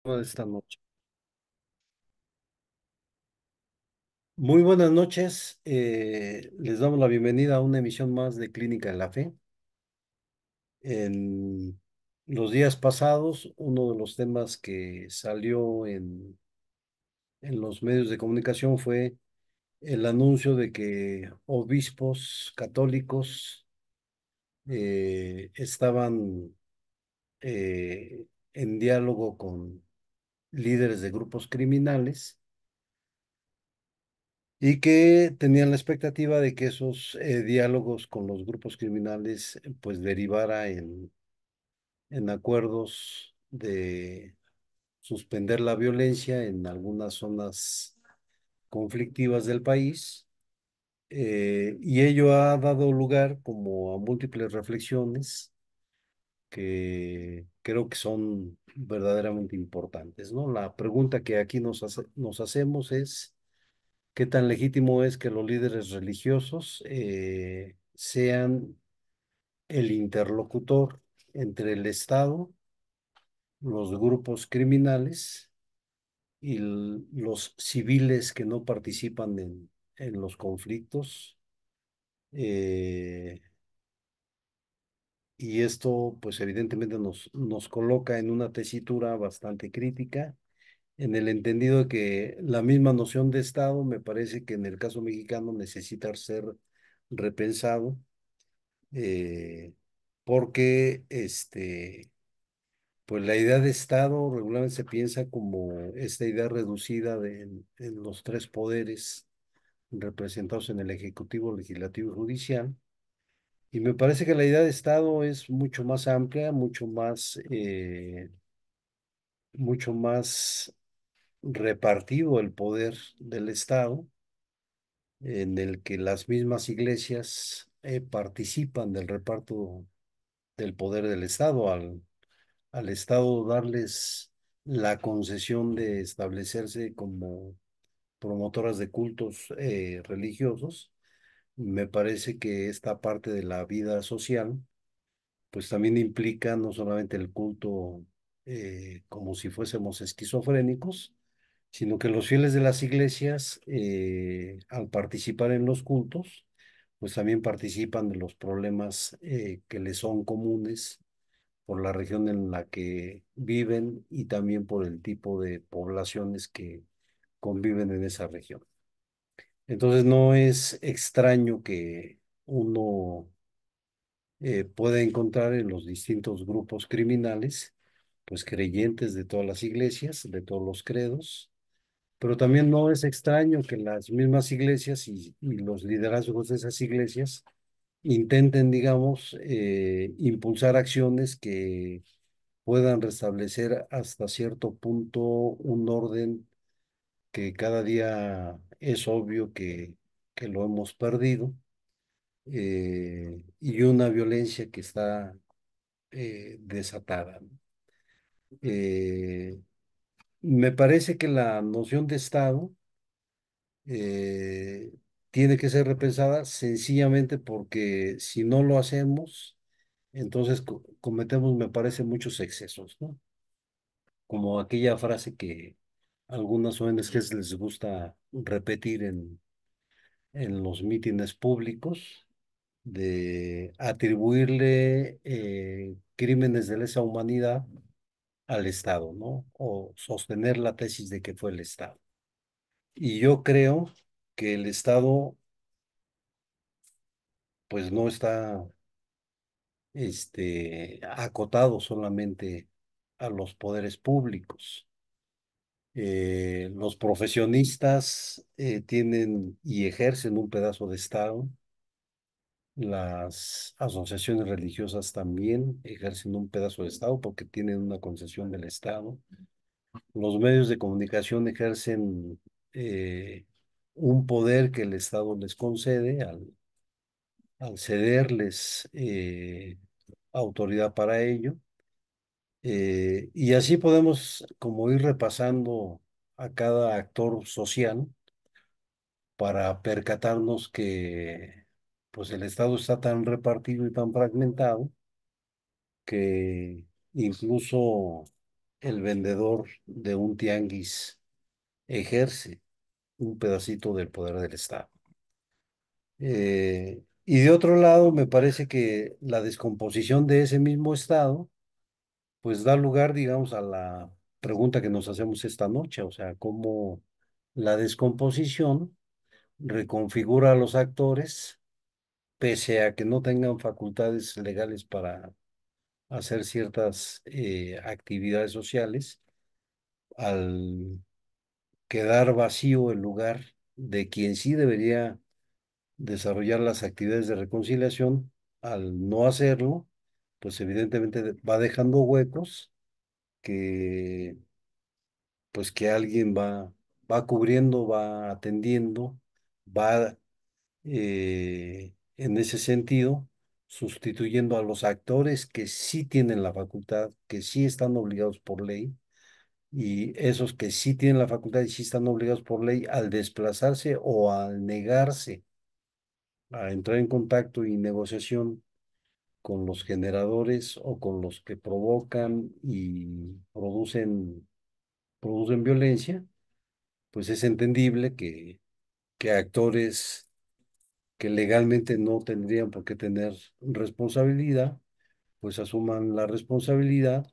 De esta noche. Muy buenas noches. Les damos la bienvenida a una emisión más de Clínica en la Fe. En los días pasados, uno de los temas que salió en los medios de comunicación fue el anuncio de que obispos católicos estaban en diálogo con líderes de grupos criminales y que tenían la expectativa de que esos diálogos con los grupos criminales pues derivara en acuerdos de suspender la violencia en algunas zonas conflictivas del país. Y ello ha dado lugar como a múltiples reflexiones que creo que son verdaderamente importantes, ¿no? La pregunta que aquí nos hacemos es: ¿qué tan legítimo es que los líderes religiosos sean el interlocutor entre el Estado, los grupos criminales y los civiles que no participan en los conflictos? Eh, y esto, pues evidentemente nos coloca en una tesitura bastante crítica, en el entendido de que la misma noción de Estado me parece que en el caso mexicano necesita ser repensado, eh, porque pues la idea de Estado regularmente se piensa como esta idea reducida en los tres poderes representados en el Ejecutivo, Legislativo y Judicial. Y me parece que la idea de Estado es mucho más amplia, mucho más repartido el poder del Estado, en el que las mismas iglesias participan del reparto del poder del Estado, al Estado darles la concesión de establecerse como promotoras de cultos religiosos. Me parece que esta parte de la vida social, pues también implica no solamente el culto como si fuésemos esquizofrénicos, sino que los fieles de las iglesias, al participar en los cultos, pues también participan de los problemas que les son comunes por la región en la que viven y también por el tipo de poblaciones que conviven en esa región. Entonces no es extraño que uno pueda encontrar en los distintos grupos criminales, pues creyentes de todas las iglesias, de todos los credos, pero también no es extraño que las mismas iglesias y los liderazgos de esas iglesias intenten, digamos, impulsar acciones que puedan restablecer hasta cierto punto un orden que cada día es obvio que lo hemos perdido, y una violencia que está desatada, ¿no? Eh, Me parece que la noción de Estado eh, tiene que ser repensada sencillamente porque si no lo hacemos, entonces cometemos, me parece, muchos excesos, ¿no? Como aquella frase que algunas ONGs les gusta repetir en los mítines públicos, de atribuirle crímenes de lesa humanidad al Estado, ¿no? O sostener la tesis de que fue el Estado. Y yo creo que el Estado, pues no está, acotado solamente a los poderes públicos. Los profesionistas tienen y ejercen un pedazo de Estado. Las asociaciones religiosas también ejercen un pedazo de Estado porque tienen una concesión del Estado. Los medios de comunicación ejercen eh, un poder que el Estado les concede al cederles autoridad para ello. Y así podemos como ir repasando a cada actor social para percatarnos que pues el Estado está tan repartido y tan fragmentado que incluso el vendedor de un tianguis ejerce un pedacito del poder del Estado. Y de otro lado, me parece que la descomposición de ese mismo Estado, pues da lugar, digamos, a la pregunta que nos hacemos esta noche, o sea, cómo la descomposición reconfigura a los actores, pese a que no tengan facultades legales para hacer ciertas actividades sociales, al quedar vacío el lugar de quien sí debería desarrollar las actividades de reconciliación, al no hacerlo, pues evidentemente va dejando huecos que pues que alguien va cubriendo, va atendiendo, va en ese sentido sustituyendo a los actores que sí tienen la facultad, que sí están obligados por ley, y esos que sí tienen la facultad y sí están obligados por ley, al desplazarse o al negarse a entrar en contacto y negociación con los generadores o con los que provocan y producen violencia, pues es entendible que actores que legalmente no tendrían por qué tener responsabilidad, pues asuman la responsabilidad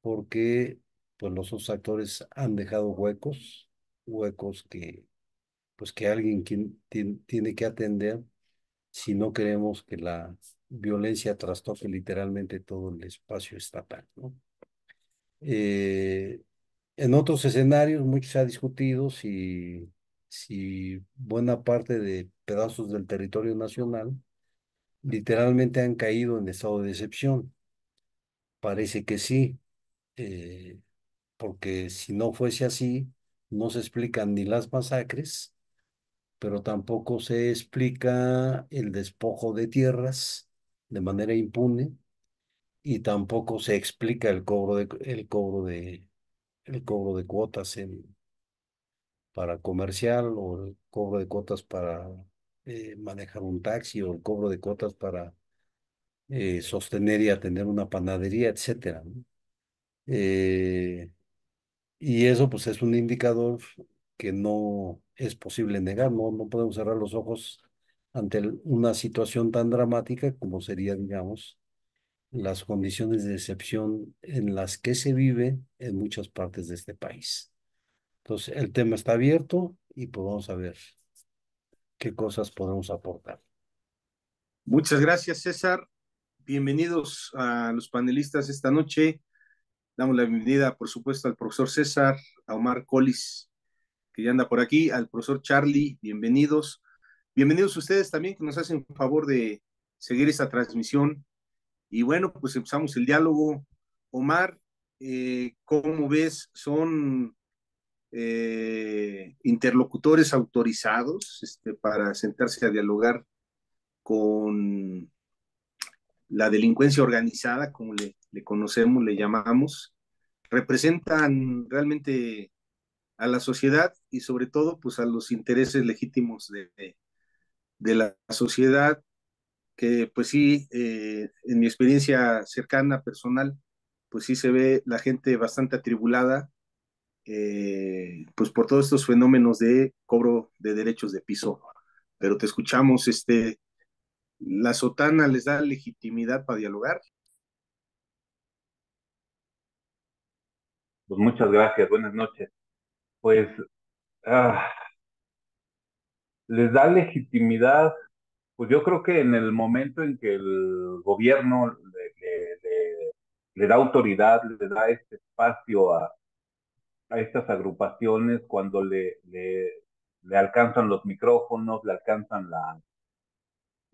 porque pues los otros actores han dejado huecos, huecos que pues que alguien tiene que atender si no queremos que la violencia trastoque literalmente todo el espacio estatal, ¿no? Eh, en otros escenarios, mucho se ha discutido si buena parte de pedazos del territorio nacional literalmente han caído en estado de excepción. Parece que sí, eh, porque si no fuese así, no se explican ni las masacres, pero tampoco se explica el despojo de tierras de manera impune y tampoco se explica el cobro de cuotas para comercial o el cobro de cuotas para manejar un taxi o el cobro de cuotas para sostener y atender una panadería, etcétera, ¿no? Eh, y eso pues es un indicador que no es posible negar, no podemos cerrar los ojos ante una situación tan dramática como sería, digamos, las condiciones de excepción en las que se vive en muchas partes de este país. Entonces, el tema está abierto y pues vamos a ver qué cosas podemos aportar. Muchas gracias, César. Bienvenidos a los panelistas esta noche. Damos la bienvenida, por supuesto, al profesor César, a Omar Collis, que ya anda por aquí, al profesor Charlie, bienvenidos. Bienvenidos ustedes también, que nos hacen favor de seguir esta transmisión. Y bueno, pues empezamos el diálogo. Omar, ¿cómo ves? ¿Son interlocutores autorizados para sentarse a dialogar con la delincuencia organizada, como le conocemos, le llamamos? ¿Representan realmente a la sociedad y sobre todo pues a los intereses legítimos de la sociedad? Que pues sí, en mi experiencia cercana, personal, pues sí se ve la gente bastante atribulada, pues por todos estos fenómenos de cobro de derechos de piso. Pero te escuchamos, ¿la sotana les da legitimidad para dialogar? Pues muchas gracias, buenas noches. Pues ah, les da legitimidad, pues yo creo que en el momento en que el gobierno le da autoridad, le da este espacio a estas agrupaciones, cuando le alcanzan los micrófonos, le alcanzan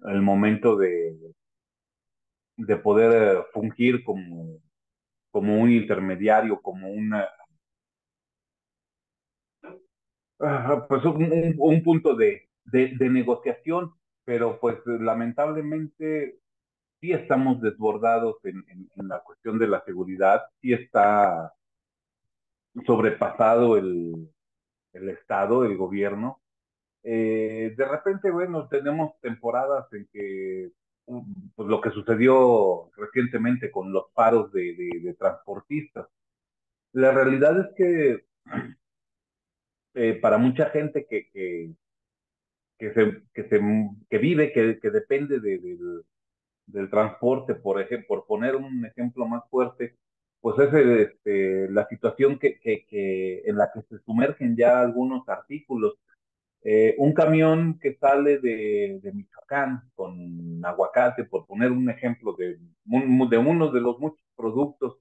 el momento de poder fungir como un intermediario, como pues un punto de negociación, pero pues lamentablemente sí estamos desbordados en la cuestión de la seguridad, sí está sobrepasado el Estado, el gobierno. De repente, bueno, tenemos temporadas en que pues lo que sucedió recientemente con los paros de transportistas, La realidad es que para mucha gente que vive, que depende del transporte, por ejemplo, por poner un ejemplo más fuerte, pues es la situación en la que se sumergen ya algunos artículos. Un camión que sale de Michoacán con aguacate, por poner un ejemplo de uno de los muchos productos,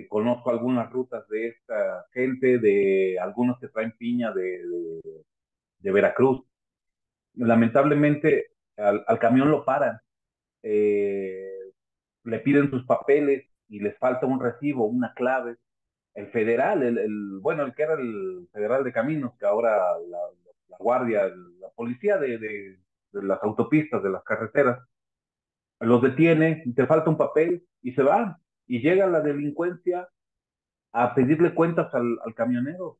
conozco algunas rutas de esta gente, de algunos que traen piña de Veracruz. Lamentablemente al camión lo paran, eh, le piden sus papeles y les falta un recibo, una clave. El federal, bueno, el que era el federal de caminos, que ahora la guardia, la policía de las autopistas, de las carreteras, los detiene, te falta un papel y se van. Y llega la delincuencia a pedirle cuentas al camionero.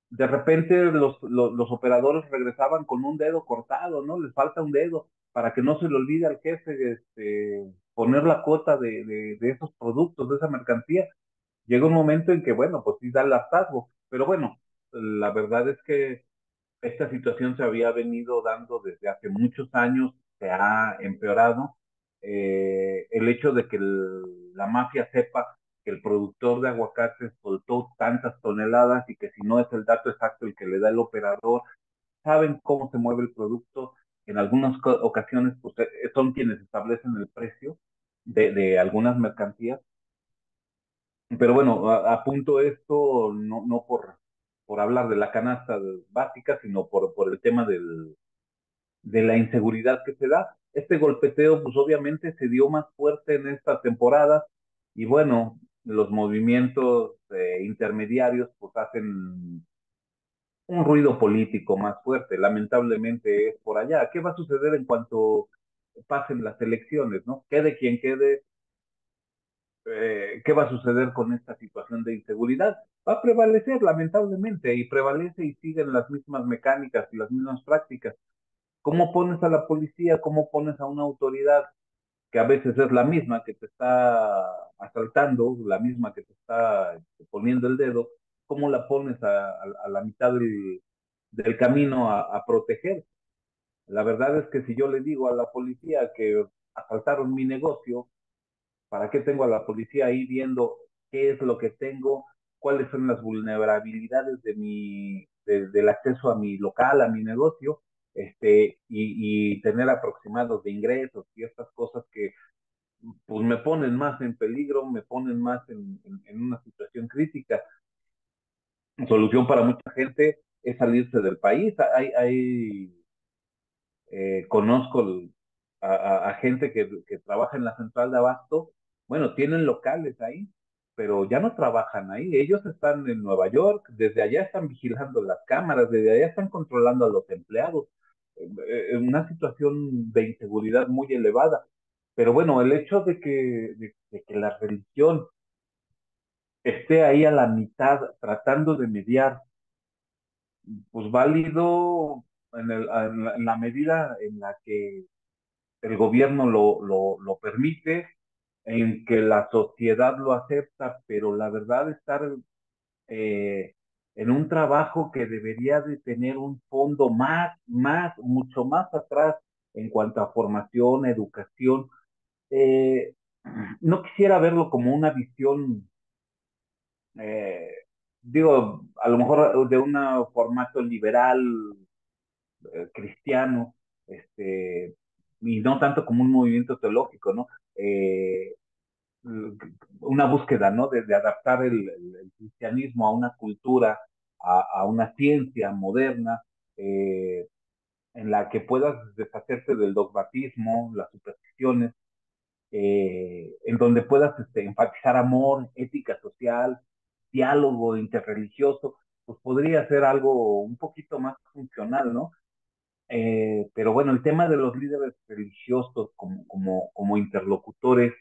De repente los operadores regresaban con un dedo cortado, ¿no? Les falta un dedo para que no se le olvide al jefe poner la cuota de esos productos, de esa mercancía. Llega un momento en que, bueno, pues sí da el hartazgo, pero bueno, la verdad es que esta situación se había venido dando desde hace muchos años, se ha empeorado. El hecho de que la mafia sepa que el productor de aguacate soltó tantas toneladas y que si no es el dato exacto el que le da el operador, saben cómo se mueve el producto. En algunas ocasiones, pues son quienes establecen el precio de algunas mercancías. Pero bueno, apunto esto no por hablar de la canasta básica, sino por el tema de la inseguridad que se da. Este golpeteo, pues obviamente se dio más fuerte en esta temporada y bueno, los movimientos intermediarios pues hacen un ruido político más fuerte. Lamentablemente es por allá. ¿Qué va a suceder en cuanto pasen las elecciones, no? Quede quien quede, ¿qué va a suceder con esta situación de inseguridad? Va a prevalecer, lamentablemente, y prevalece y siguen las mismas mecánicas y las mismas prácticas. ¿Cómo pones a la policía? ¿Cómo pones a una autoridad que a veces es la misma que te está asaltando, la misma que te está poniendo el dedo? ¿Cómo la pones a la mitad del camino a proteger? La verdad es que si yo le digo a la policía que asaltaron mi negocio, ¿para qué tengo a la policía ahí viendo qué es lo que tengo, cuáles son las vulnerabilidades del acceso a mi local, a mi negocio, y tener aproximados de ingresos y estas cosas que pues me ponen más en peligro, me ponen más en una situación crítica? Solución para mucha gente es salirse del país. Conozco a gente que trabaja en la central de abasto, bueno, tienen locales ahí, pero ya no trabajan ahí, ellos están en Nueva York, desde allá están vigilando las cámaras, desde allá están controlando a los empleados, una situación de inseguridad muy elevada. Pero bueno, el hecho de que la religión esté ahí a la mitad tratando de mediar, pues válido en la medida en la que el gobierno lo permite, en que la sociedad lo acepta, pero la verdad estar eh, en un trabajo que debería de tener un fondo mucho más atrás en cuanto a formación, educación. eh, no quisiera verlo como una visión, eh, digo, a lo mejor de un formato liberal, cristiano, y no tanto como un movimiento teológico, ¿no? Eh, una búsqueda, ¿no? De adaptar el cristianismo a una cultura, a una ciencia moderna, eh, en la que puedas deshacerte del dogmatismo, las supersticiones, en donde puedas enfatizar amor, ética social, diálogo interreligioso, pues podría ser algo un poquito más funcional, ¿no? Pero bueno, el tema de los líderes religiosos como interlocutores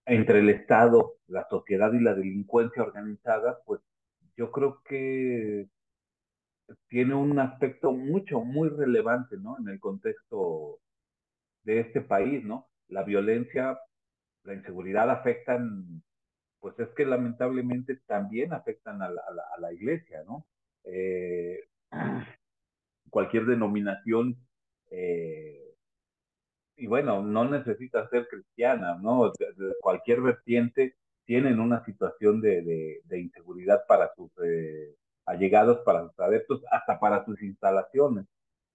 entre el Estado, la sociedad y la delincuencia organizada, pues yo creo que tiene un aspecto muy relevante, ¿no? En el contexto de este país, ¿no? La violencia, la inseguridad afectan, pues, pues es que lamentablemente también afectan a la iglesia, ¿no? Eh, cualquier denominación, eh, y bueno, no necesita ser cristiana, ¿no? Cualquier vertiente tienen una situación de inseguridad para sus allegados, para sus adeptos, hasta para sus instalaciones.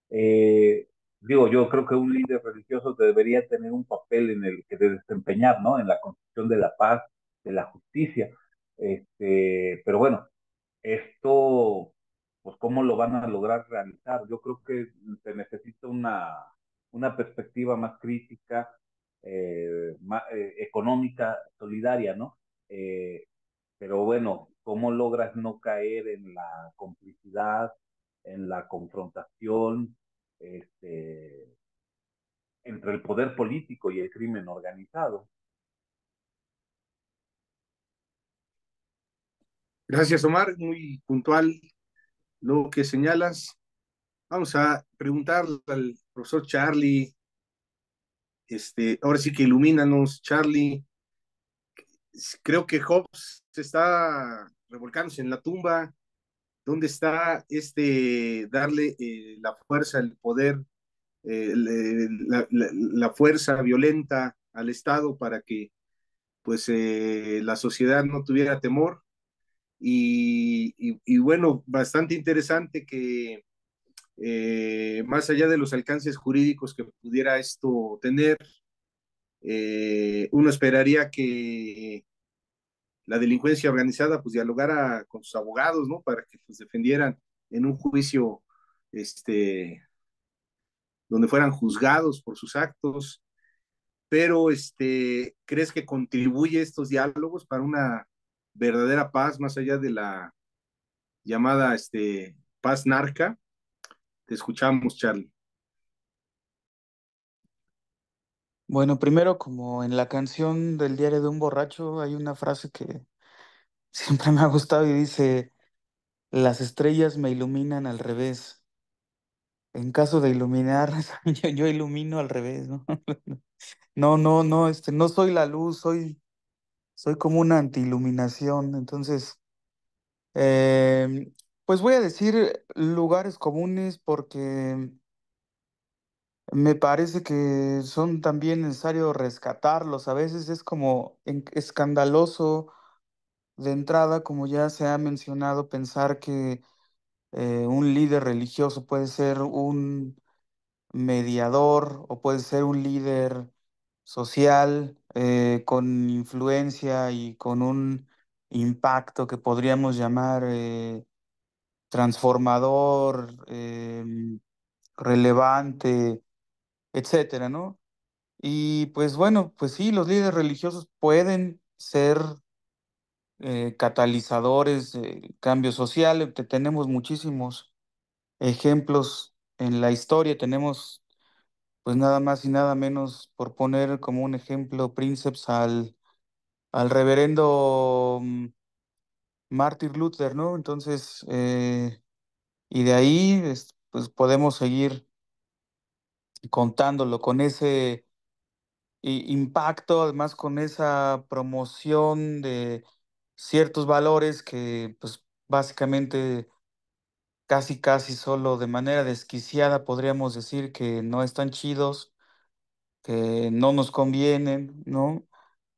Eh, Digo, yo creo que un líder religioso debería tener un papel en el que de desempeñar, ¿no? En la construcción de la paz, de la justicia. Pero bueno, esto, pues, ¿cómo lo van a lograr realizar? Yo creo que se necesita una perspectiva más crítica, económica, solidaria, ¿no? Eh, pero bueno, ¿cómo logras no caer en la complicidad, en la confrontación, este, entre el poder político y el crimen organizado? Gracias, Omar, muy puntual lo que señalas. Vamos a preguntarle al profesor Charlie, ahora sí que ilumínanos, Charlie. Creo que Hobbes está revolcándose en la tumba. ¿Dónde está darle la fuerza, el poder, la fuerza violenta al Estado para que pues la sociedad no tuviera temor? Y bueno, bastante interesante que más allá de los alcances jurídicos que pudiera esto tener, uno esperaría que la delincuencia organizada pues dialogara con sus abogados, ¿no? Para que pues defendieran en un juicio, este, donde fueran juzgados por sus actos, pero ¿crees que contribuye estos diálogos para una verdadera paz más allá de la llamada paz narca? Te escuchamos, Charlie. Bueno, primero, como en la canción del diario de un borracho, hay una frase que siempre me ha gustado y dice, las estrellas me iluminan al revés. En caso de iluminar, yo ilumino al revés, ¿no? No, no, no, no soy la luz, soy como una antiiluminación. Entonces, pues voy a decir lugares comunes porque me parece que son también necesarios rescatarlos. A veces es como escandaloso de entrada, como ya se ha mencionado, pensar que un líder religioso puede ser un mediador o puede ser un líder social con influencia y con un impacto que podríamos llamar transformador, relevante, etcétera, ¿no? Y pues bueno, pues sí, los líderes religiosos pueden ser catalizadores de cambio social. Tenemos muchísimos ejemplos en la historia. Tenemos, pues nada más y nada menos, por poner como un ejemplo, Princeps al reverendo Martin Luther, ¿no? Entonces, y de ahí, pues podemos seguir contándolo con ese impacto, además con esa promoción de ciertos valores que, pues básicamente, casi, casi solo de manera desquiciada podríamos decir que no están chidos, que no nos convienen, ¿no?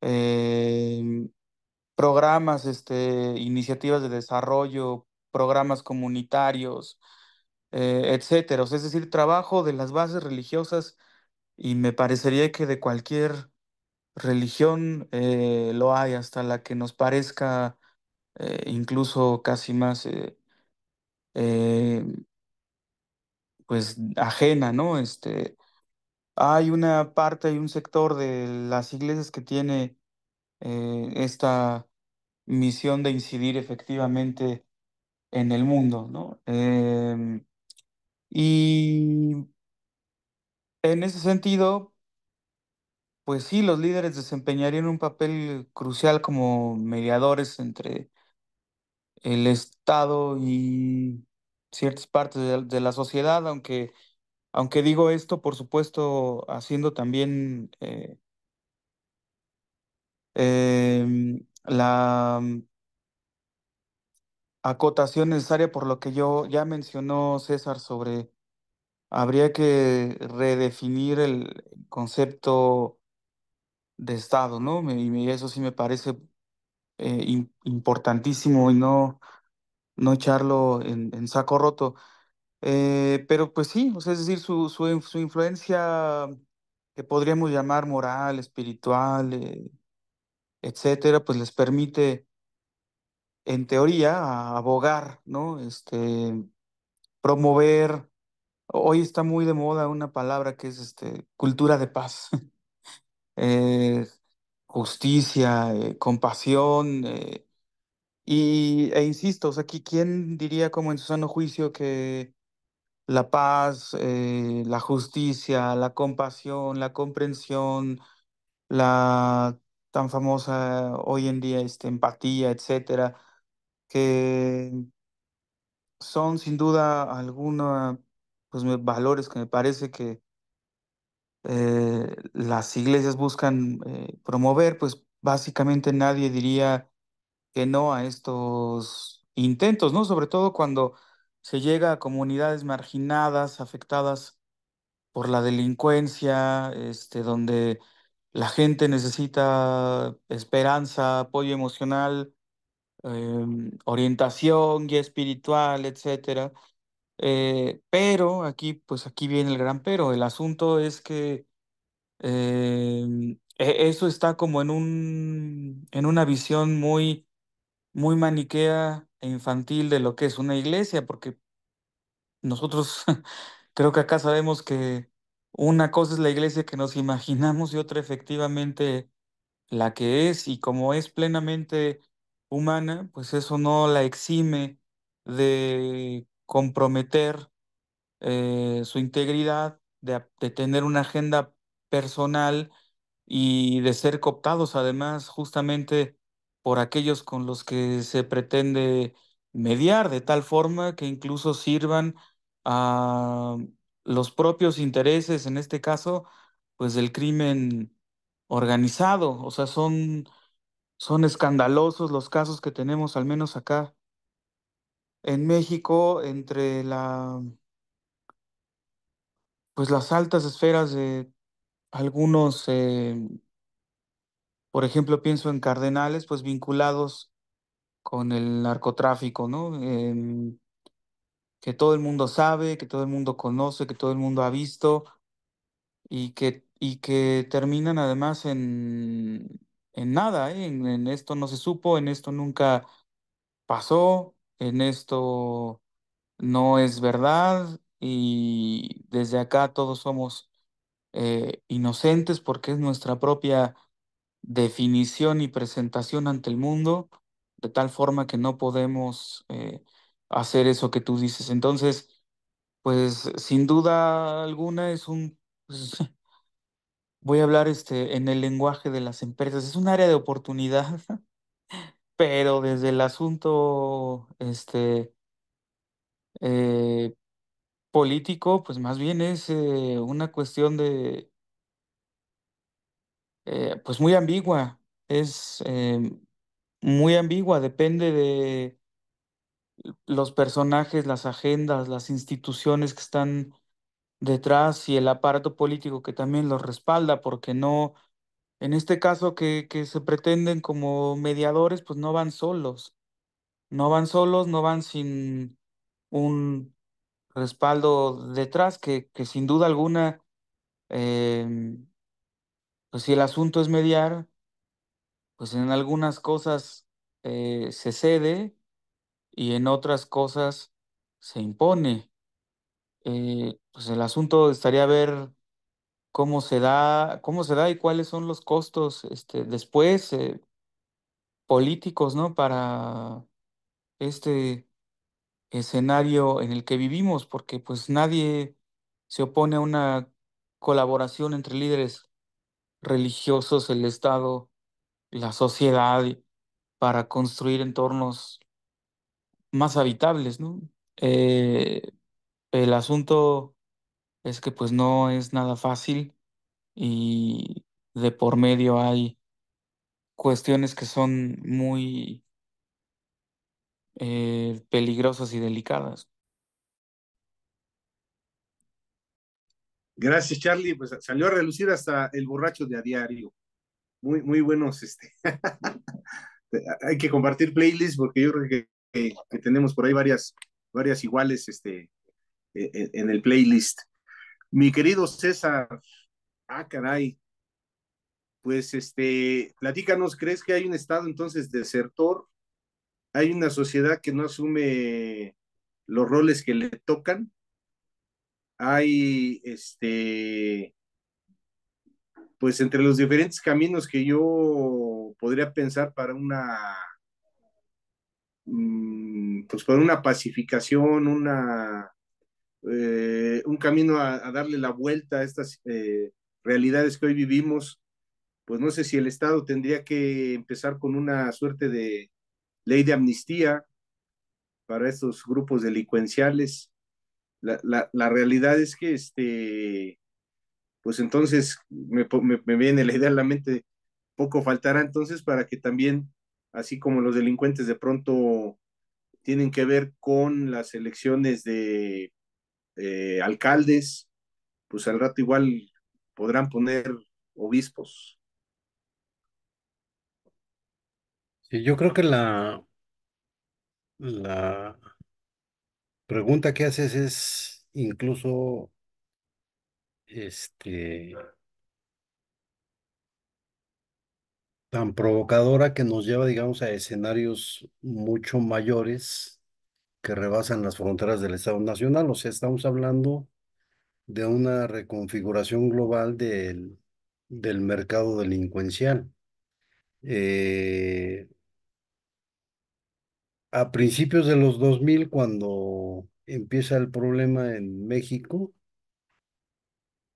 Eh, Programas, iniciativas de desarrollo, programas comunitarios, etcétera. O sea, es decir, trabajo de las bases religiosas y me parecería que de cualquier religión lo hay, hasta la que nos parezca incluso casi más eh, pues ajena, ¿no? Hay una parte, hay un sector de las iglesias que tiene esta misión de incidir efectivamente en el mundo, ¿no? Y en ese sentido, pues sí, los líderes desempeñarían un papel crucial como mediadores entre el Estado y ciertas partes de la sociedad, aunque digo esto, por supuesto, haciendo también la acotación necesaria por lo que yo ya mencionó César sobre habría que redefinir el concepto de Estado, ¿no? Y eso sí me parece importantísimo y no echarlo en saco roto. Pero pues sí, o sea, es decir, su influencia que podríamos llamar moral, espiritual, etcétera, pues les permite, en teoría, abogar, ¿no? Promover. Hoy está muy de moda una palabra que es cultura de paz, eh, justicia, compasión, e insisto, o sea, ¿quién diría como en su sano juicio que la paz, la justicia, la compasión, la comprensión, la tan famosa hoy en día empatía, etcétera, que son sin duda alguna pues valores que me parece que las iglesias buscan promover, pues básicamente nadie diría que no a estos intentos, ¿no? Sobre todo cuando se llega a comunidades marginadas, afectadas por la delincuencia, donde la gente necesita esperanza, apoyo emocional, orientación, guía espiritual, etcétera. Pero aquí, pues aquí viene el gran pero. El asunto es que eso está como en una visión muy maniquea e infantil de lo que es una iglesia, porque nosotros creo que acá sabemos que una cosa es la iglesia que nos imaginamos y otra efectivamente la que es, y como es plenamente humana, pues eso no la exime de comprometer su integridad, de tener una agenda personal y de ser cooptados además justamente por aquellos con los que se pretende mediar, de tal forma que incluso sirvan a los propios intereses, en este caso, pues del crimen organizado. O sea, son escandalosos los casos que tenemos, al menos acá en México, entre pues las altas esferas de algunos, por ejemplo, pienso en cardenales, pues vinculados con el narcotráfico, ¿no? Que todo el mundo sabe, que todo el mundo conoce, que todo el mundo ha visto y que terminan además en nada, ¿eh? En esto no se supo, en esto nunca pasó, en esto no es verdad y desde acá todos somos inocentes porque es nuestra propia definición y presentación ante el mundo, de tal forma que no podemos hacer eso que tú dices. Entonces, pues sin duda alguna pues, voy a hablar en el lenguaje de las empresas, es un área de oportunidad, pero desde el asunto eh, político, pues más bien es una cuestión pues muy ambigua, es muy ambigua, depende de los personajes, las agendas, las instituciones que están detrás y el aparato político que también los respalda, porque no, en este caso que se pretenden como mediadores, pues no van solos, no van solos, no van sin un respaldo detrás, que sin duda alguna, pues si el asunto es mediar, pues en algunas cosas se cede y en otras cosas se impone. Pues el asunto estaría ver cómo se da y cuáles son los costos después políticos, ¿no? Para este escenario en el que vivimos, porque pues nadie se opone a una colaboración entre líderes religiosos, el Estado, la sociedad, para construir entornos más habitables, ¿no? Eh, el asunto es que pues no es nada fácil y de por medio hay cuestiones que son muy peligrosas y delicadas. Gracias, Charlie. Pues salió a relucir hasta el borracho de a diario. Muy, muy buenos. Hay que compartir playlists porque yo creo que tenemos por ahí varias iguales en el playlist. Mi querido César, caray, pues platícanos, ¿crees que hay un estado entonces desertor? ¿Hay una sociedad que no asume los roles que le tocan? ¿Hay pues entre los diferentes caminos que yo podría pensar para pues para una pacificación, un camino a darle la vuelta a estas realidades que hoy vivimos? Pues no sé si el Estado tendría que empezar con una suerte de ley de amnistía para estos grupos delincuenciales. La realidad es que pues entonces me viene la idea a la mente, poco faltará entonces para que también, así como los delincuentes de pronto tienen que ver con las elecciones de alcaldes, pues al rato igual podrán poner obispos. Sí, yo creo que la pregunta que haces es incluso este, tan provocadora que nos lleva, digamos, a escenarios mucho mayores que rebasan las fronteras del Estado Nacional. O sea, estamos hablando de una reconfiguración global del mercado delincuencial. Eh, a principios de los 2000, cuando empieza el problema en México,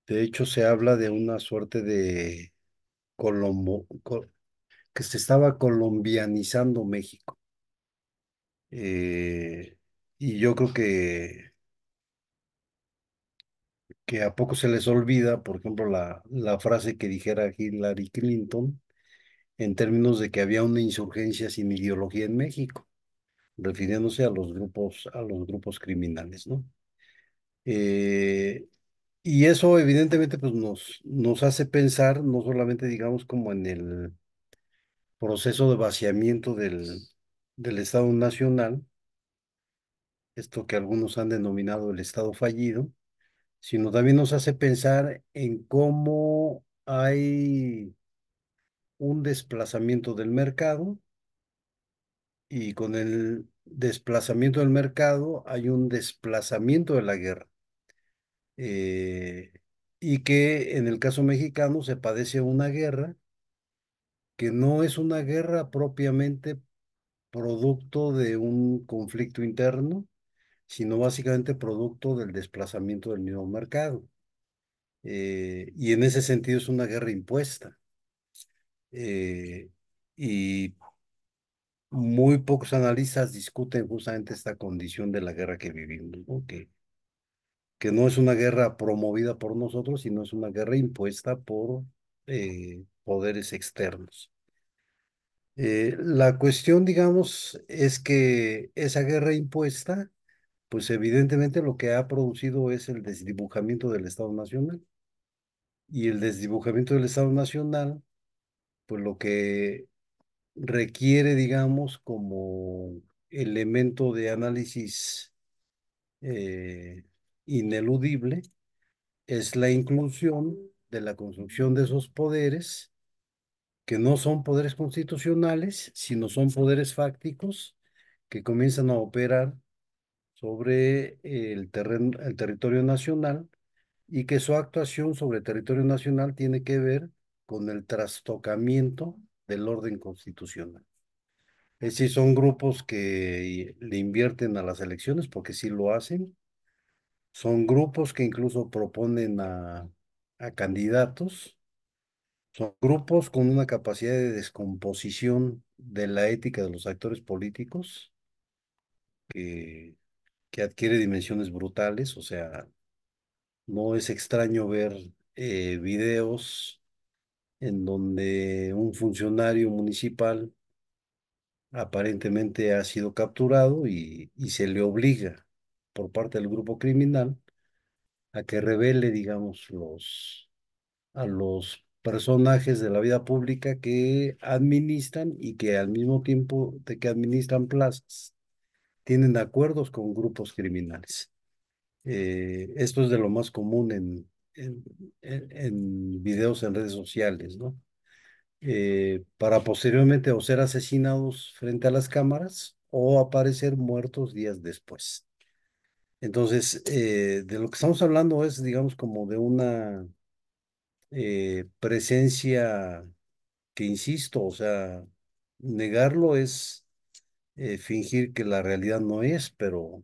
de hecho se habla de una suerte de que se estaba colombianizando México. Eh, y yo creo que a poco se les olvida, por ejemplo, la frase que dijera Hillary Clinton en términos de que había una insurgencia sin ideología en México, refiriéndose a los grupos criminales, ¿no? Eh, y eso evidentemente pues nos hace pensar no solamente digamos como en el proceso de vaciamiento del Estado Nacional, esto que algunos han denominado el Estado fallido, sino también nos hace pensar en cómo hay un desplazamiento del mercado y con el desplazamiento del mercado hay un desplazamiento de la guerra. eh, y que en el caso mexicano se padece una guerra que no es una guerra propiamente producto de un conflicto interno, sino básicamente producto del desplazamiento del mismo mercado. Y en ese sentido es una guerra impuesta. Eh, y muy pocos analistas discuten justamente esta condición de la guerra que vivimos, ¿no? Que no es una guerra promovida por nosotros, sino es una guerra impuesta por poderes externos. La cuestión, digamos, es que esa guerra impuesta, pues evidentemente lo que ha producido es el desdibujamiento del Estado Nacional. Y el desdibujamiento del Estado Nacional, pues lo que requiere, digamos, como elemento de análisis eh, ineludible, es la inclusión de la construcción de esos poderes, que no son poderes constitucionales, sino son poderes fácticos que comienzan a operar sobre el territorio nacional y que su actuación sobre el territorio nacional tiene que ver con el trastocamiento del orden constitucional. Es decir, son grupos que le invierten a las elecciones porque sí lo hacen. Son grupos que incluso proponen a candidatos. Son grupos con una capacidad de descomposición de la ética de los actores políticos que, que adquiere dimensiones brutales. O sea, no es extraño ver videos en donde un funcionario municipal aparentemente ha sido capturado y se le obliga por parte del grupo criminal a que revele, digamos, a los personajes de la vida pública que administran y que al mismo tiempo de que administran plazas, tienen acuerdos con grupos criminales. Esto es de lo más común en videos en redes sociales, ¿no? Para posteriormente o ser asesinados frente a las cámaras o aparecer muertos días después. Entonces, de lo que estamos hablando es, digamos, como de una presencia que, insisto, o sea, negarlo es fingir que la realidad no es, pero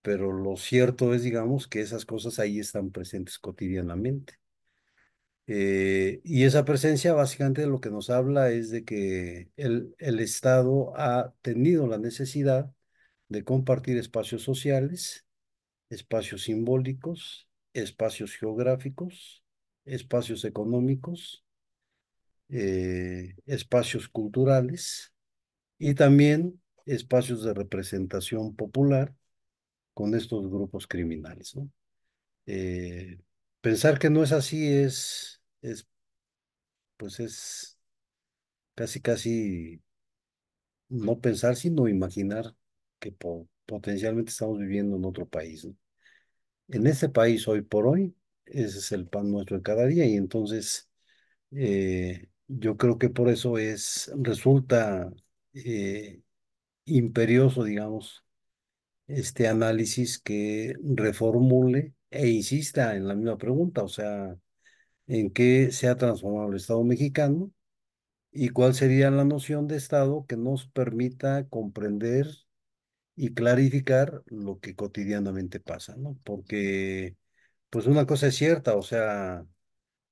lo cierto es, digamos, que esas cosas ahí están presentes cotidianamente. Y esa presencia básicamente de lo que nos habla es de que el Estado ha tenido la necesidad de compartir espacios sociales, espacios simbólicos, espacios geográficos, espacios económicos, espacios culturales y también espacios de representación popular con estos grupos criminales, ¿no? Eh, Pensar que no es así pues es casi, casi no pensar, sino imaginar que potencialmente estamos viviendo en otro país, ¿no? En este país, hoy por hoy, ese es el pan nuestro de cada día y entonces yo creo que por eso resulta eh, imperioso, digamos, este análisis que reformule e insista en la misma pregunta, o sea, en qué se ha transformado el Estado mexicano y cuál sería la noción de Estado que nos permita comprender y clarificar lo que cotidianamente pasa, ¿no? Porque, pues una cosa es cierta, o sea,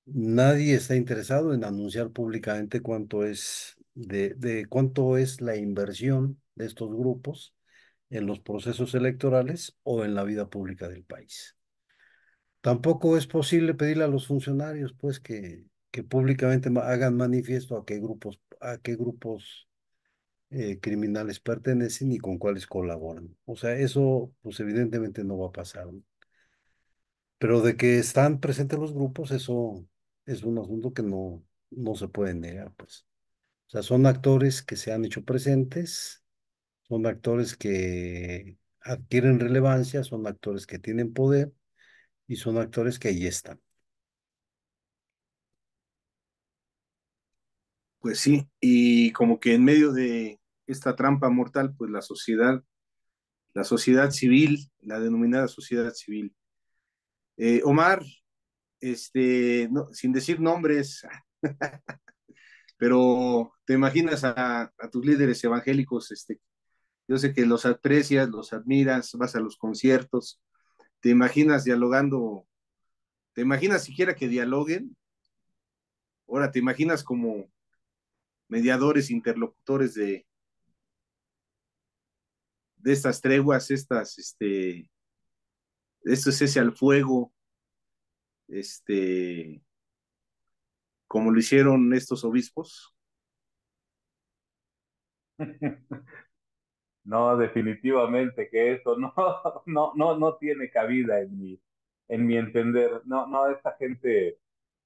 nadie está interesado en anunciar públicamente de cuánto es la inversión de estos grupos en los procesos electorales o en la vida pública del país. Tampoco es posible pedirle a los funcionarios, pues, que públicamente hagan manifiesto a qué grupos criminales pertenecen y con cuáles colaboran. O sea, eso, pues, evidentemente no va a pasar, ¿no? Pero de que están presentes los grupos, eso es un asunto que no se puede negar, pues. O sea, son actores que se han hecho presentes, son actores que adquieren relevancia, son actores que tienen poder y son actores que ahí están. Pues sí, y como que en medio de esta trampa mortal, pues la sociedad civil, la denominada sociedad civil. Omar, sin decir nombres, pero te imaginas a tus líderes evangélicos, yo sé que los aprecias, los admiras, vas a los conciertos, te imaginas dialogando, te imaginas siquiera que dialoguen, ahora te imaginas como mediadores, interlocutores de estas treguas, esto es ese al fuego, este, como lo hicieron estos obispos. No, definitivamente que eso no, no tiene cabida en mi entender. No, no, esta gente,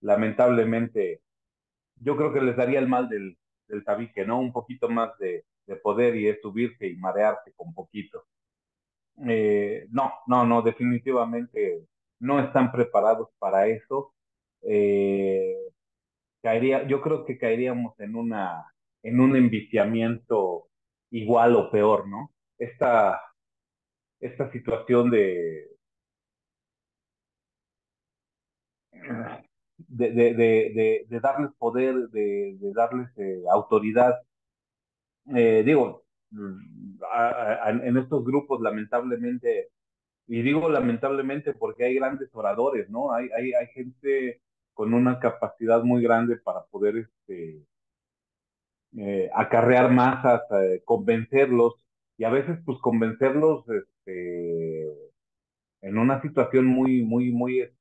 lamentablemente, yo creo que les daría el mal del tabique, ¿no? Un poquito más de poder y es subirse y marearse con poquito. No, definitivamente no están preparados para eso. Eh, yo creo que caeríamos en un enviciamiento igual o peor, ¿no? Esta situación de darles poder, de darles autoridad. Digo, en estos grupos, lamentablemente, y digo lamentablemente porque hay grandes oradores, ¿no? Hay gente con una capacidad muy grande para poder acarrear masas, convencerlos, y a veces pues convencerlos en una situación muy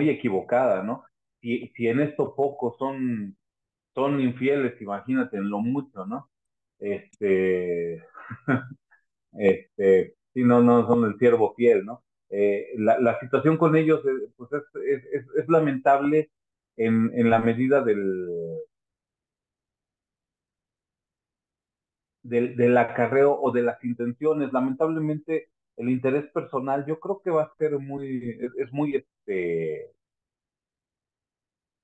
equivocada, ¿no? si en esto pocos son infieles, imagínate en lo mucho, ¿no? Este, sí, no son el siervo fiel, ¿no? La situación con ellos, pues es lamentable en la medida del acarreo o de las intenciones. Lamentablemente, el interés personal, yo creo que va a ser es muy,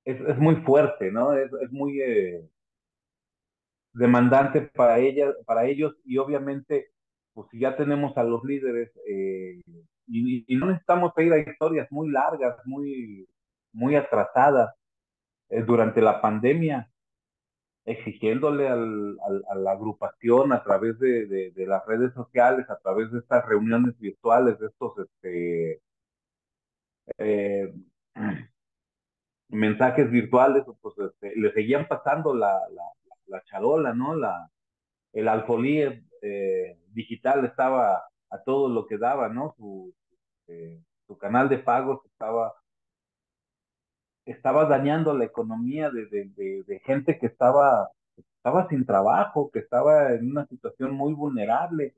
es muy fuerte, ¿no? Es muy demandante para ellos, y obviamente, pues si ya tenemos a los líderes, y no necesitamos ir a historias muy largas, muy atrasadas, durante la pandemia, exigiéndole a la agrupación a través de las redes sociales, a través de estas reuniones virtuales, de estos eh, mensajes virtuales, pues le seguían pasando la charola, ¿no? El alfolí digital estaba a todo lo que daba, ¿no? Su canal de pagos estaba dañando la economía de gente que estaba sin trabajo, que estaba en una situación muy vulnerable,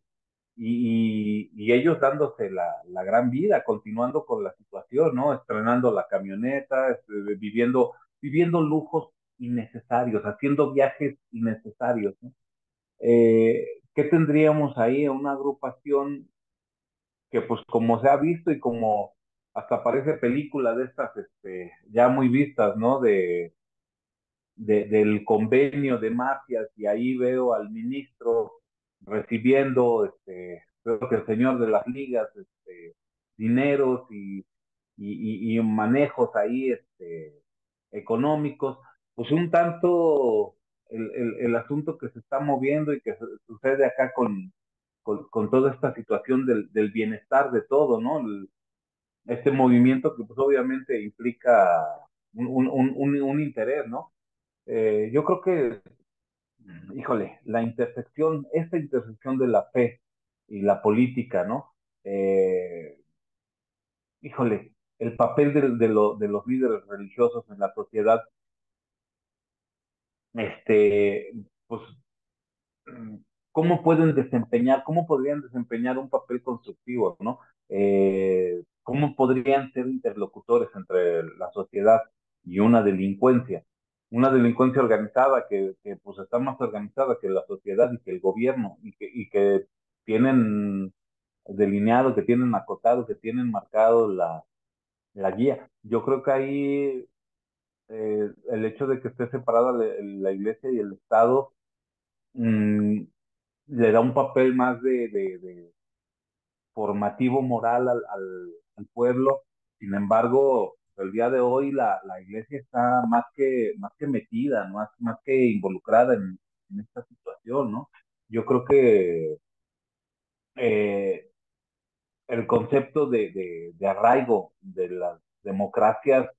y ellos dándose la gran vida, continuando con la situación, ¿no? Estrenando la camioneta, viviendo lujos innecesarios, haciendo viajes innecesarios, ¿no? ¿Qué tendríamos ahí? Una agrupación que, pues, como se ha visto y como hasta parece película de estas, ya muy vistas, ¿no? Del convenio de mafias, y ahí veo al ministro recibiendo, creo que el señor de las ligas, dineros y manejos ahí, económicos, pues un tanto el asunto que se está moviendo y que sucede acá con toda esta situación del bienestar de todo, ¿no? Este movimiento que pues obviamente implica un interés, ¿no? Yo creo que, híjole, esta intersección de la fe y la política, ¿no? Híjole, el papel de los líderes religiosos en la sociedad, este, pues, mm, cómo podrían desempeñar un papel constructivo, ¿no? ¿Cómo podrían ser interlocutores entre la sociedad y una delincuencia organizada que pues está más organizada que la sociedad y que el gobierno, y que tienen delineado, que tienen acotado, que tienen marcado la guía? Yo creo que ahí, el hecho de que esté separada la iglesia y el Estado, mm, le da un papel más de formativo moral al pueblo. Sin embargo, el día de hoy la iglesia está más que metida, ¿no? Más que involucrada en esta situación, ¿no? Yo creo que eh, el concepto de arraigo de las democracias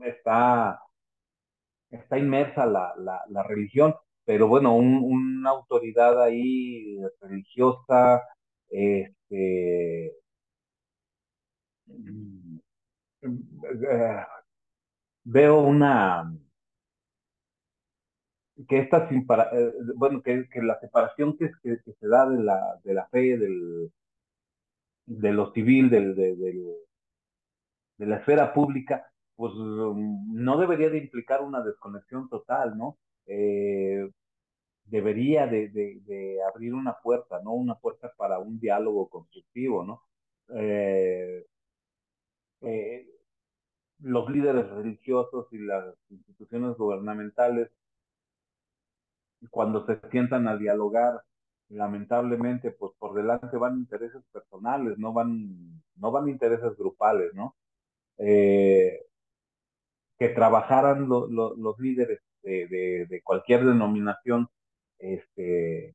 está, está inmersa la religión, pero bueno, una autoridad ahí religiosa, este, mm, eh, veo que bueno, que la separación que se da de la fe, de lo civil, de la esfera pública, pues no debería de implicar una desconexión total, ¿no? Eh, Debería de abrir una puerta, ¿no? Una puerta para un diálogo constructivo, ¿no? Eh, eh, los líderes religiosos y las instituciones gubernamentales, cuando se sientan a dialogar, lamentablemente, pues por delante van intereses personales, no van intereses grupales, ¿no? Eh, que trabajaran los líderes de cualquier denominación, este,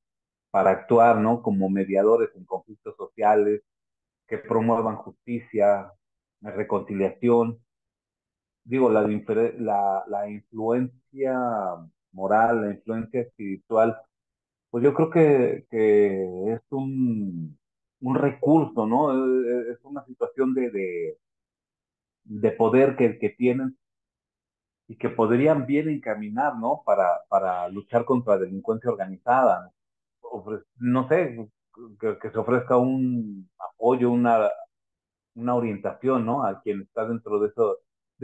para actuar, ¿no? Como mediadores en conflictos sociales, que promuevan justicia, reconciliación. Digo, la influencia moral, la influencia espiritual, pues yo creo que es un recurso, ¿no? Es una situación de poder que tienen, y que podrían bien encaminar, ¿no? Para luchar contra la delincuencia organizada, ¿no? No sé, que se ofrezca un apoyo, una orientación, ¿no? A quien está dentro de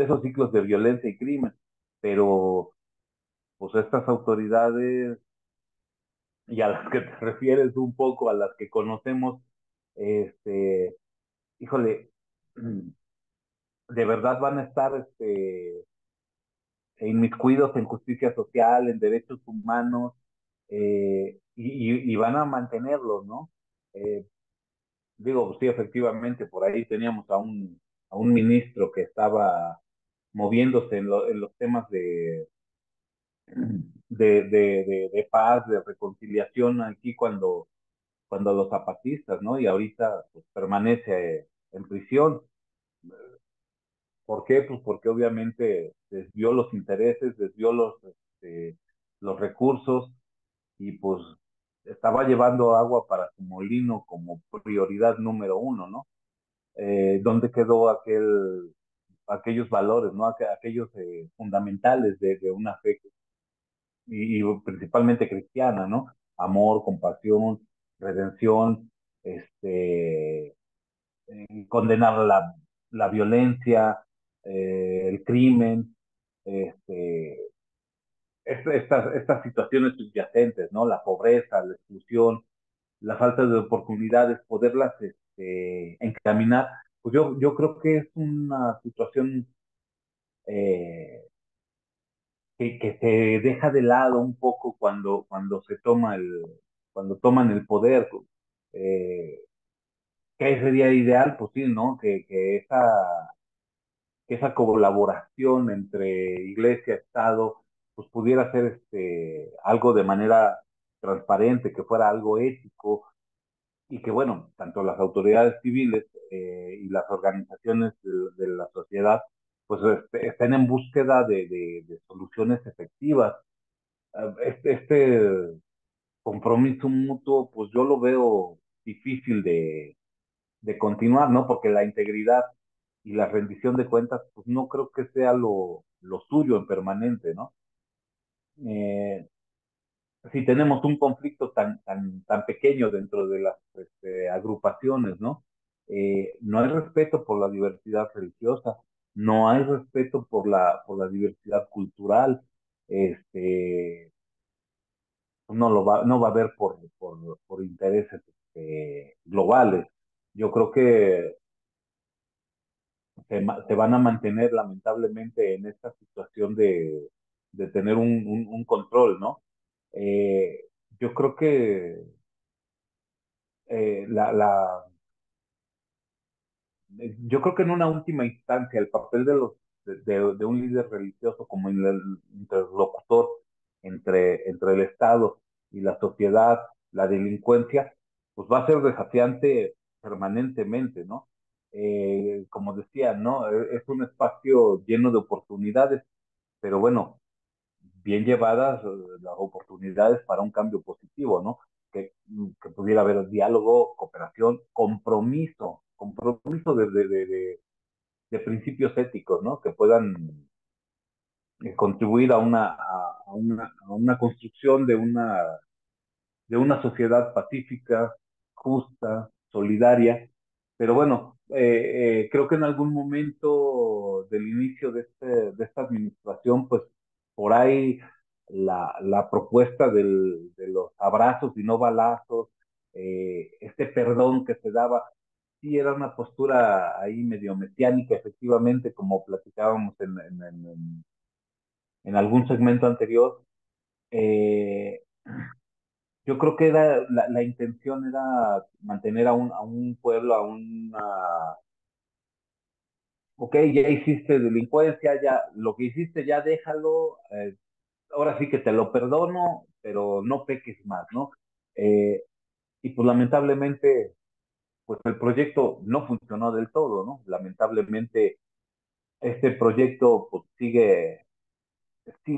esos ciclos de violencia y crimen. Pero, pues estas autoridades, y a las que te refieres un poco, a las que conocemos, este, híjole, de verdad van a estar inmiscuidos en justicia social, en derechos humanos, y van a mantenerlos, ¿no? Eh, Digo, sí, efectivamente, por ahí teníamos a un ministro que estaba moviéndose en los temas de paz, de reconciliación aquí cuando los zapatistas, ¿no? Y ahorita pues, permanece en prisión. ¿Por qué? Pues porque obviamente desvió los intereses, desvió los recursos y pues estaba llevando agua para su molino como prioridad número uno, ¿no? ¿Dónde quedó aquellos valores, ¿no? Aquellos fundamentales de una fe y principalmente cristiana, ¿no? Amor, compasión, redención, condenar la violencia, el crimen, este, estas situaciones subyacentes, ¿no? La pobreza, la exclusión, la falta de oportunidades, poderlas encaminar, pues yo creo que es una situación eh, que se deja de lado un poco cuando cuando toman el poder. Eh, ¿Qué sería ideal? Pues sí, ¿no? Que esa colaboración entre iglesia, Estado, pues pudiera ser algo de manera transparente, que fuera algo ético, y que, bueno, tanto las autoridades civiles y las organizaciones de la sociedad, pues estén en búsqueda de soluciones efectivas. Este compromiso mutuo, pues yo lo veo difícil de continuar, ¿no? Porque la integridad y la rendición de cuentas, pues no creo que sea lo suyo en permanente, ¿no? Eh, si tenemos un conflicto tan pequeño dentro de las agrupaciones, ¿no? No hay respeto por la diversidad religiosa, no hay respeto por la diversidad cultural, este, no va a haber por intereses globales. Yo creo que se van a mantener lamentablemente en esta situación de tener un control, ¿no? Eh, yo creo que eh, la, la, yo creo que en una última instancia el papel de un líder religioso como el interlocutor entre el Estado y la sociedad, la delincuencia, pues va a ser desafiante permanentemente, ¿no? Como decía, ¿no? Es un espacio lleno de oportunidades, pero bueno, bien llevadas las oportunidades para un cambio positivo, ¿no? Que pudiera haber diálogo, cooperación, compromiso de principios éticos, ¿no? Que puedan contribuir a una construcción de una sociedad pacífica, justa, solidaria. Pero bueno, creo que en algún momento del inicio de esta administración, pues por ahí la propuesta de los abrazos y no balazos, este perdón que se daba, sí era una postura ahí medio mesiánica, efectivamente, como platicábamos en algún segmento anterior. Eh, yo creo que la intención era mantener a un pueblo, ok, ya hiciste delincuencia, ya lo que hiciste ya déjalo, ahora sí que te lo perdono, pero no peques más, ¿no? Eh, y pues lamentablemente, pues el proyecto no funcionó del todo, ¿no? Lamentablemente este proyecto pues sigue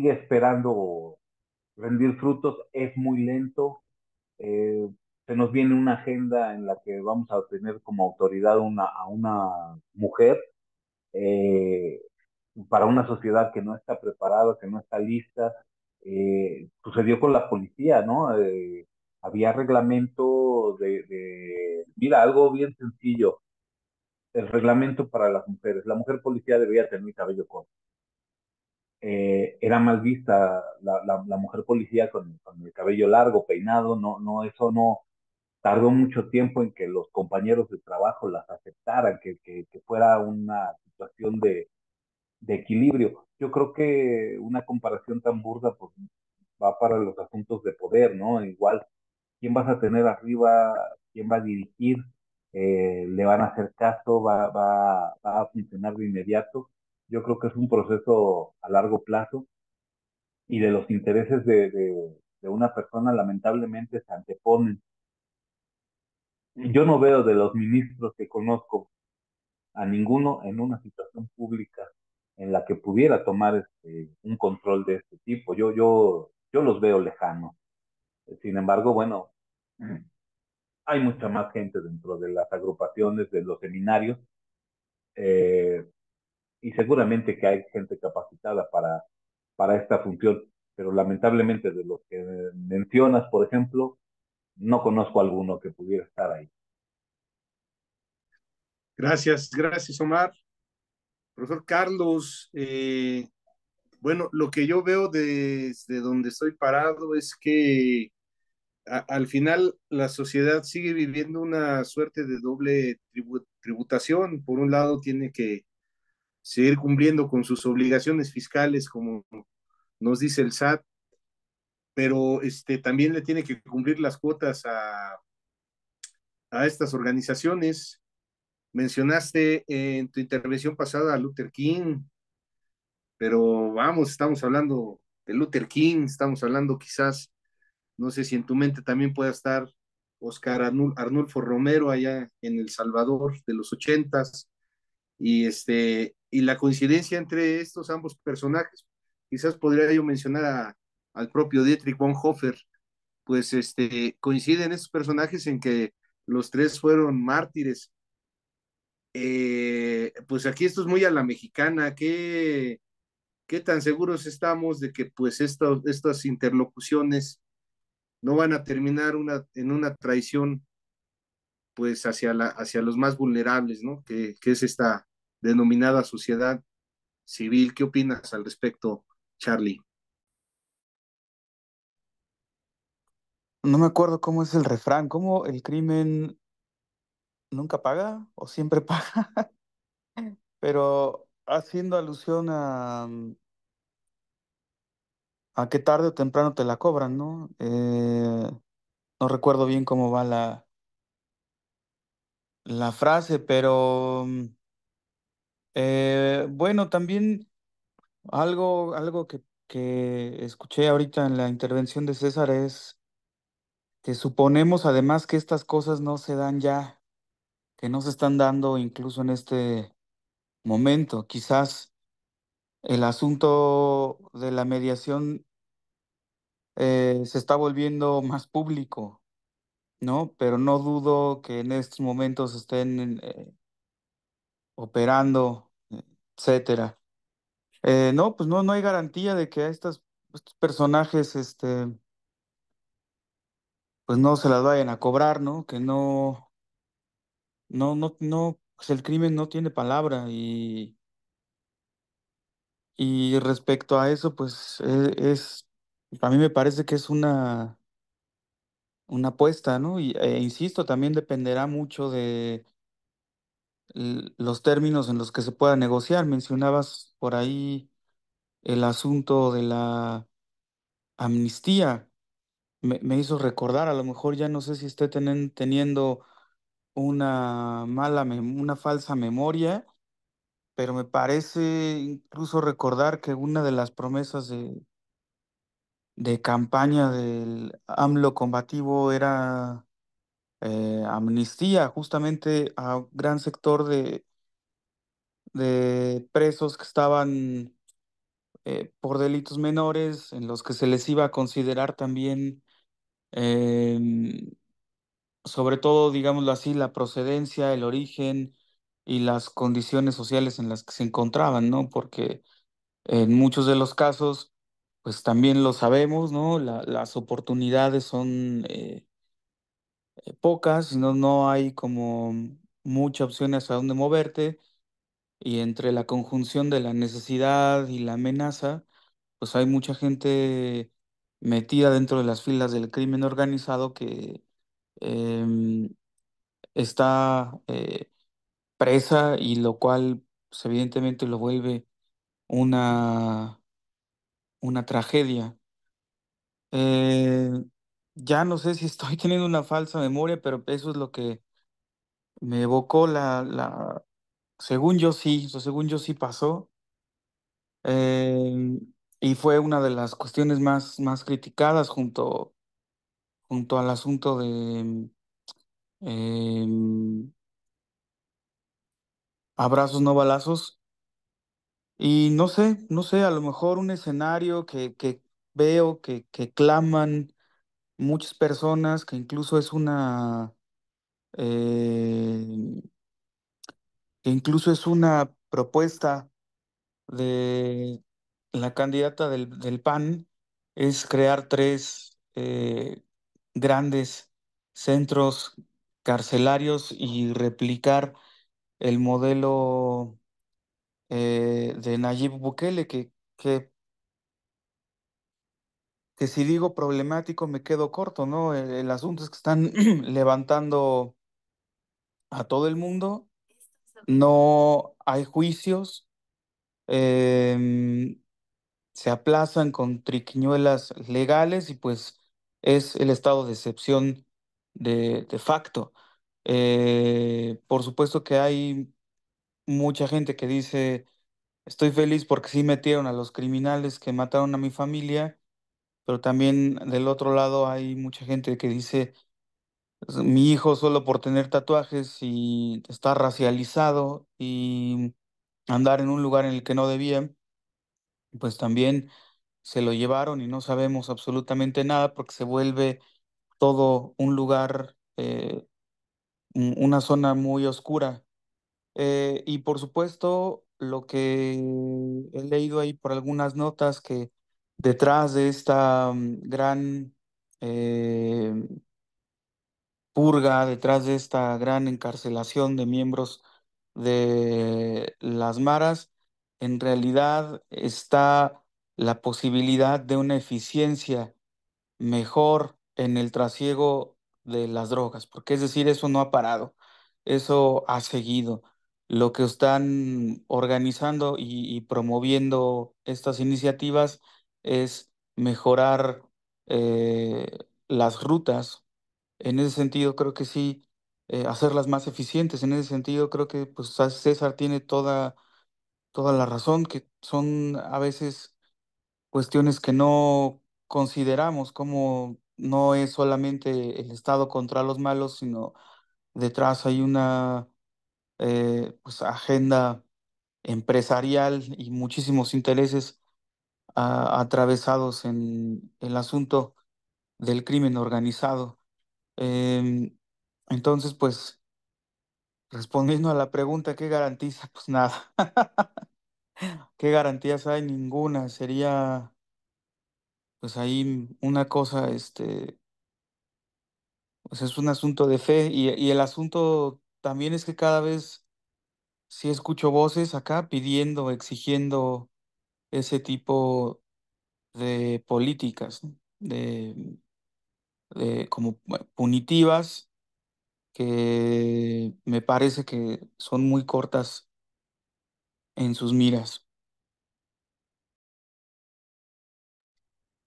esperando rendir frutos, es muy lento. eh, Se nos viene una agenda en la que vamos a tener como autoridad a una mujer. eh, para una sociedad que no está preparada, que no está lista. Sucedió con la policía, ¿no? Había reglamento mira, algo bien sencillo, el reglamento para las mujeres. La mujer policía debía tener cabello corto. Era mal vista la mujer policía con el cabello largo, peinado, eso no tardó mucho tiempo en que los compañeros de trabajo las aceptaran, que fuera una situación de equilibrio. Yo creo que una comparación tan burda pues, va para los asuntos de poder, ¿no? Igual, ¿quién vas a tener arriba? ¿Quién va a dirigir? ¿Le van a hacer caso? ¿Va a funcionar de inmediato? Yo creo que es un proceso a largo plazo y de los intereses de una persona lamentablemente se anteponen. Yo no veo de los ministros que conozco a ninguno en una situación pública en la que pudiera tomar un control de este tipo. Yo los veo lejanos. Sin embargo, bueno, hay mucha más gente dentro de las agrupaciones, de los seminarios, eh, y seguramente que hay gente capacitada para esta función, pero lamentablemente de los que mencionas, por ejemplo, no conozco alguno que pudiera estar ahí. Gracias, Omar. Profesor Carlos, bueno, lo que yo veo desde donde estoy parado es que al final la sociedad sigue viviendo una suerte de doble tributación. Por un lado, tiene que seguir cumpliendo con sus obligaciones fiscales, como nos dice el SAT, pero también le tiene que cumplir las cuotas a estas organizaciones. Mencionaste en tu intervención pasada a Luther King, pero vamos, estamos hablando de Luther King, estamos hablando quizás, no sé si en tu mente también pueda estar Oscar Arnulfo Romero allá en El Salvador de los ochentas, y la coincidencia entre estos ambos personajes, quizás podría yo mencionar al propio Dietrich Bonhoeffer, pues coinciden estos personajes en que los tres fueron mártires. Pues aquí esto es muy a la mexicana. ¿Qué tan seguros estamos de que pues estas interlocuciones no van a terminar en una traición pues hacia los más vulnerables, ¿no? Que es esta denominada sociedad civil? ¿Qué opinas al respecto, Charlie? No me acuerdo cómo es el refrán, cómo el crimen nunca paga o siempre paga, pero haciendo alusión a que tarde o temprano te la cobran, ¿no? No recuerdo bien cómo va la frase, pero bueno, también algo que escuché ahorita en la intervención de César es que suponemos además que estas cosas no se dan ya, que no se están dando incluso en este momento. Quizás el asunto de la mediación se está volviendo más público, ¿no? Pero no dudo que en estos momentos estén operando, etcétera. No, pues no hay garantía de que a estos personajes, pues no se las vayan a cobrar, ¿no? Que no, pues el crimen no tiene palabra y respecto a eso, pues a mí me parece que es una apuesta, ¿no? Insisto, también dependerá mucho de los términos en los que se pueda negociar. Mencionabas por ahí el asunto de la amnistía. Me hizo recordar, a lo mejor ya no sé si esté teniendo una falsa memoria, pero me parece incluso recordar que una de las promesas de campaña del AMLO combativo era amnistía justamente a un gran sector de presos que estaban por delitos menores, en los que se les iba a considerar también, em, sobre todo, digámoslo así, la procedencia, el origen, y las condiciones sociales en las que se encontraban, ¿no? Porque en muchos de los casos, pues también lo sabemos, ¿no? Las oportunidades son pocas, no, no hay como muchas opciones a dónde moverte, y entre la conjunción de la necesidad y la amenaza, pues hay mucha gente metida dentro de las filas del crimen organizado que em, está presa, y lo cual pues, evidentemente lo vuelve una, una tragedia. Eh, ya no sé si estoy teniendo una falsa memoria, pero eso es lo que me evocó según yo sí, o sea, según yo sí pasó. eh, y fue una de las cuestiones más criticadas junto al asunto de em, abrazos no balazos. Y no sé, a lo mejor un escenario que veo que claman muchas personas, que incluso es eh, una propuesta de la candidata del PAN, es crear tres grandes centros carcelarios y replicar el modelo de Nayib Bukele, que si digo problemático me quedo corto, ¿no? El asunto es que están levantando a todo el mundo, no hay juicios, em, se aplazan con triquiñuelas legales, y pues es el estado de excepción de facto. Por supuesto que hay mucha gente que dice, estoy feliz porque sí metieron a los criminales que mataron a mi familia, pero también del otro lado hay mucha gente que dice, mi hijo solo por tener tatuajes y estar racializado y andar en un lugar en el que no debía, pues también se lo llevaron y no sabemos absolutamente nada porque se vuelve todo un lugar, una zona muy oscura. Y por supuesto, lo que he leído ahí por algunas notas, que detrás de esta gran eh, purga, detrás de esta gran encarcelación de miembros de las maras, en realidad está la posibilidad de una eficiencia mejor en el trasiego de las drogas, porque es decir, eso no ha parado, eso ha seguido. Lo que están organizando y promoviendo estas iniciativas es mejorar las rutas. En ese sentido, creo que sí, hacerlas más eficientes. En ese sentido, creo que pues César tiene toda la razón, que son a veces cuestiones que no consideramos, como no es solamente el Estado contra los malos, sino detrás hay una pues, agenda empresarial y muchísimos intereses atravesados en el asunto del crimen organizado. Em, entonces, pues, respondiendo a la pregunta, ¿qué garantiza? Pues nada. ¿Qué garantías hay? Ninguna. Sería, pues ahí una cosa, pues es un asunto de fe, y el asunto también es que cada vez sí escucho voces acá pidiendo, exigiendo ese tipo de políticas, ¿no? De como punitivas, que me parece que son muy cortas en sus miras.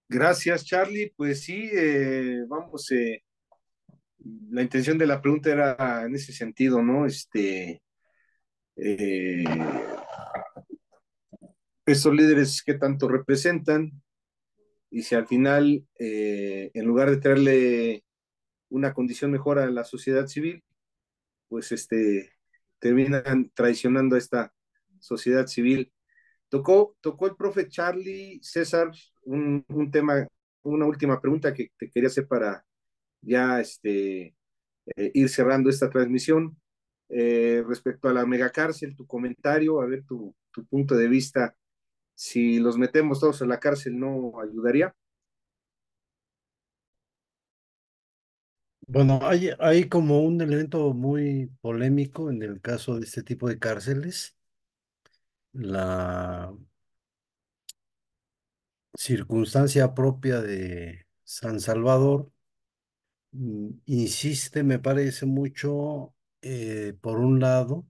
Gracias, Charlie. Pues sí, vamos, la intención de la pregunta era en ese sentido, ¿no? Eh, Estos líderes que tanto representan y si al final, en lugar de traerle una condición mejor a la sociedad civil, pues terminan traicionando a esta sociedad civil. Tocó el profe Charlie, César, un tema, una última pregunta que te quería hacer para ya ir cerrando esta transmisión. Respecto a la megacárcel, tu comentario, a ver tu punto de vista, si los metemos todos a la cárcel, ¿no ayudaría? Bueno, hay como un elemento muy polémico en el caso de este tipo de cárceles. La circunstancia propia de San Salvador insiste, me parece mucho, por un lado,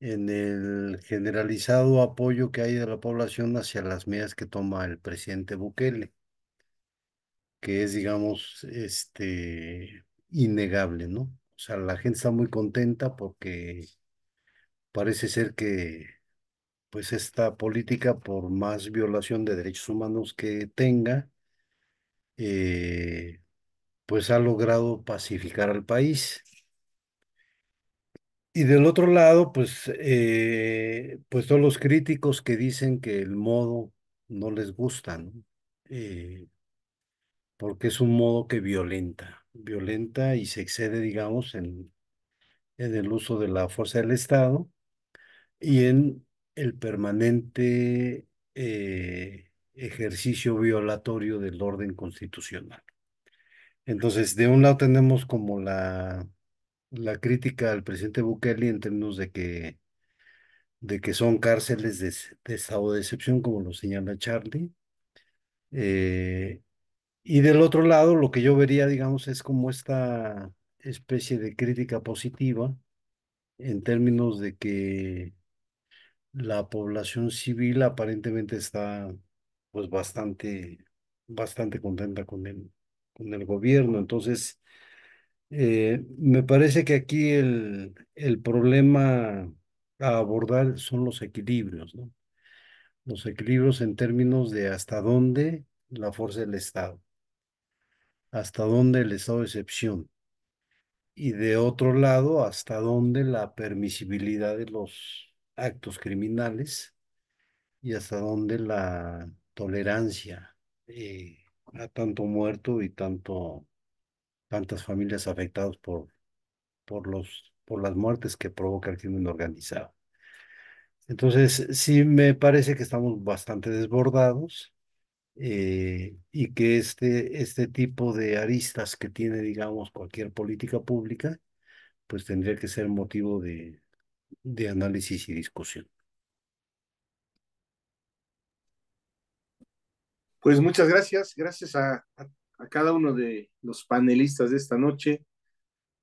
en el generalizado apoyo que hay de la población hacia las medidas que toma el presidente Bukele, que es, digamos, innegable, ¿no? O sea, la gente está muy contenta porque parece ser que, pues, esta política, por más violación de derechos humanos que tenga, eh, pues ha logrado pacificar al país. Y del otro lado, pues todos los críticos que dicen que el modo no les gusta, ¿no? Eh, Porque es un modo que violenta y se excede, digamos, en el uso de la fuerza del Estado y en el permanente ejercicio violatorio del orden constitucional. Entonces, de un lado tenemos como la crítica al presidente Bukele en términos de que son cárceles de estado de excepción, como lo señala Charlie. Eh, y del otro lado, lo que yo vería, digamos, es como esta especie de crítica positiva en términos de que la población civil aparentemente está pues bastante contenta con el gobierno. Entonces, me parece que aquí el problema a abordar son los equilibrios, ¿no? Los equilibrios en términos de hasta dónde la fuerza del Estado, hasta dónde el estado de excepción y de otro lado hasta dónde la permisibilidad de los actos criminales y hasta dónde la tolerancia a tanto muerto y tantas familias afectadas por las muertes que provoca el crimen organizado. Entonces, sí me parece que estamos bastante desbordados, y que este tipo de aristas que tiene, digamos, cualquier política pública, pues tendría que ser motivo de análisis y discusión. Pues muchas gracias, gracias a cada uno de los panelistas de esta noche.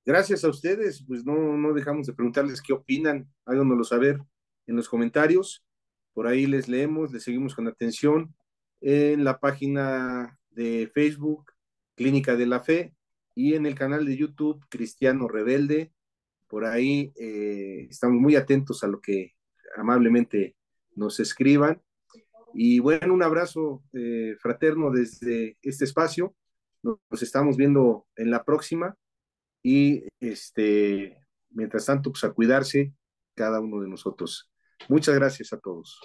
Gracias a ustedes, pues no dejamos de preguntarles qué opinan, háganoslo saber en los comentarios, por ahí les leemos, les seguimos con atención en la página de Facebook, Clínica de la Fe, y en el canal de YouTube, Cristiano Rebelde. Por ahí estamos muy atentos a lo que amablemente nos escriban. Y bueno, un abrazo fraterno desde este espacio. Nos estamos viendo en la próxima y mientras tanto, pues a cuidarse cada uno de nosotros. Muchas gracias a todos.